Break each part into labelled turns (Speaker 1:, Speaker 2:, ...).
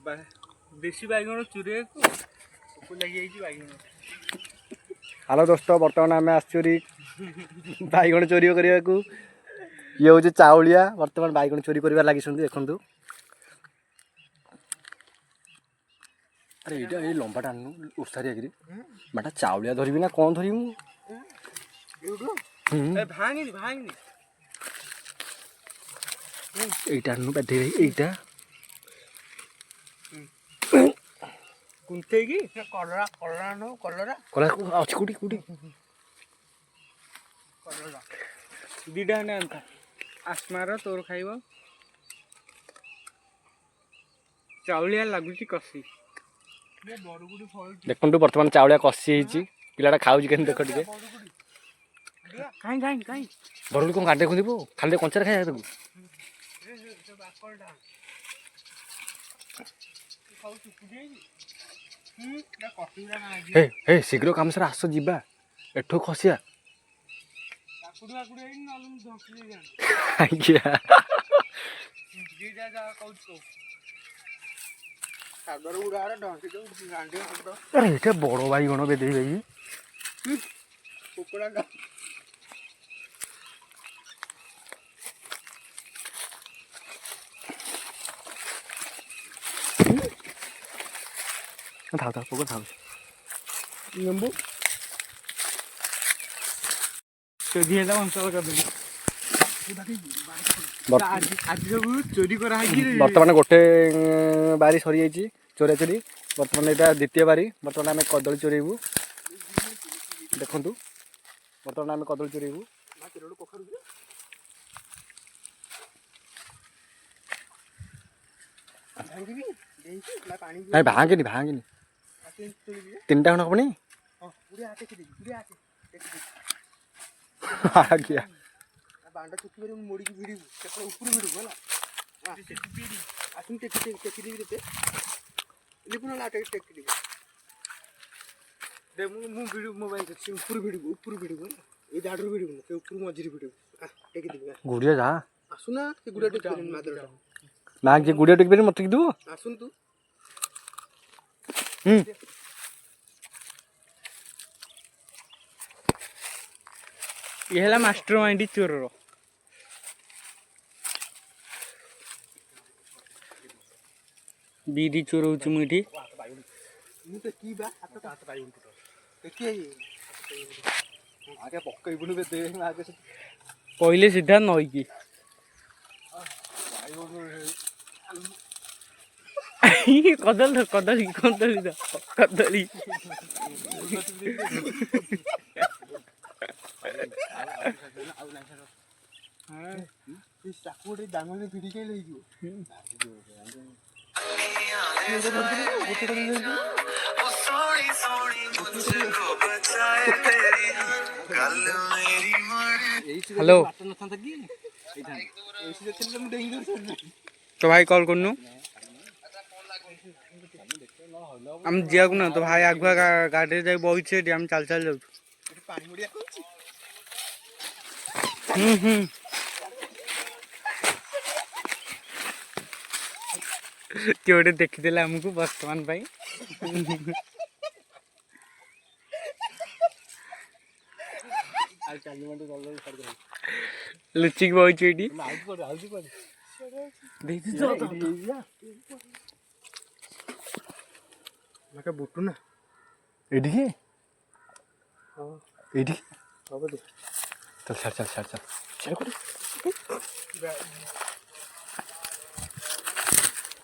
Speaker 1: देशी बैगण चूरे लगी बैगण।
Speaker 2: हेलो दोस्त बर्तमान आम आसुरी बैगण चोरी करने को ये हूँ चाउलिया बर्तमान बैगण चोरी कर लगी देखु। अरे ये लंबाटा आनु उसारिया कि बाटा चाउलिया धरबी ना कौन धरबी এইটা আনু বাদে এইটা
Speaker 1: कुंते की कलरा कलरा नो कलरा
Speaker 2: কলা আছে কুটি কুটি
Speaker 1: कलरा दिडा ने अंता आसमार तोर खाइब चाउलिया लागुची कसी
Speaker 2: देखु बर्तमान चाउलिया कसी पिलाटा खाऊ के देख टे
Speaker 1: काई काई काई
Speaker 2: बरगुड़ी कौन काटे खुंदी खाली कंचार खाया तक हे शीघ्र काम सर आस जा एठू खसिया अरे ये बड़ बैगण बेदे भाई थाव थाव पकड़ थाव
Speaker 1: नींबू चोरी है अंचल कर चोरी करा
Speaker 2: बर्तमान गोटे बारी सरी जाइए चोरा चोरी बर्तमान यहाँ द्वितीय बारी बर्तमान आम कदली चोरेबू देखु बर्तमान आम कदली चोरेबू भांगे भांगे तीन टा खंड हमें आज्ञा
Speaker 1: बांडा चुकी मोड़ी की भिड़ ऊपर भिड़ है आसुन टेक देते दे भिड़ मोबाइल ऊपर भिड़ ये दाड़ू भिड़ ऊपर मझे भिड़ टेक
Speaker 2: गुड़िया जा
Speaker 1: आसुना से गुड़िया टेक मादरटा
Speaker 2: ना जे गुड़िया टेक मत दू
Speaker 1: आसुन तू ये है मास्टर माइंड चोर बीडी चोर हो मुझे पहले सीधा नई की कदली कदली कदली कदली हेलो तो भाई कॉल करनु हम जिया को ना तो भाई आगुआ गाड़ी जाए बहुत से हम चल चल जाऊ किए गोटे देखीदे आमको बर्तमान लुचिक बहुत बुटू ना
Speaker 2: ये चल छाड़ चल छाड़ चल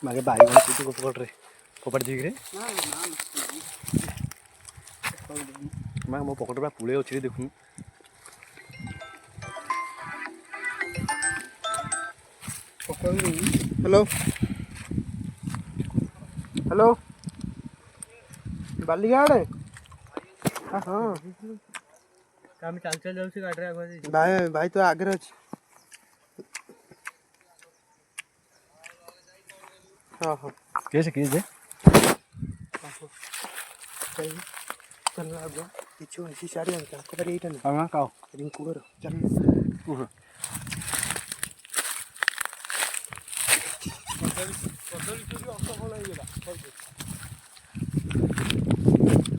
Speaker 2: मागे बैगण गोटे पकड़ फोपाड़ दी मो पकड़ पूरा पुले अच्छे देखु
Speaker 1: हेलो हेलो बालीगाड़ हाँ हाँ चल चल जाऊँ गाड़ी भाई भाई तो आगे अच्छे हाँ हाँ
Speaker 2: कैसे
Speaker 1: चल आगे पीछे ऐसी साड़ी आपको पर यही ना
Speaker 2: हाँ काओ
Speaker 1: रिंकू करो चल कदली चोरी अंक भल हो
Speaker 2: ସରିଛି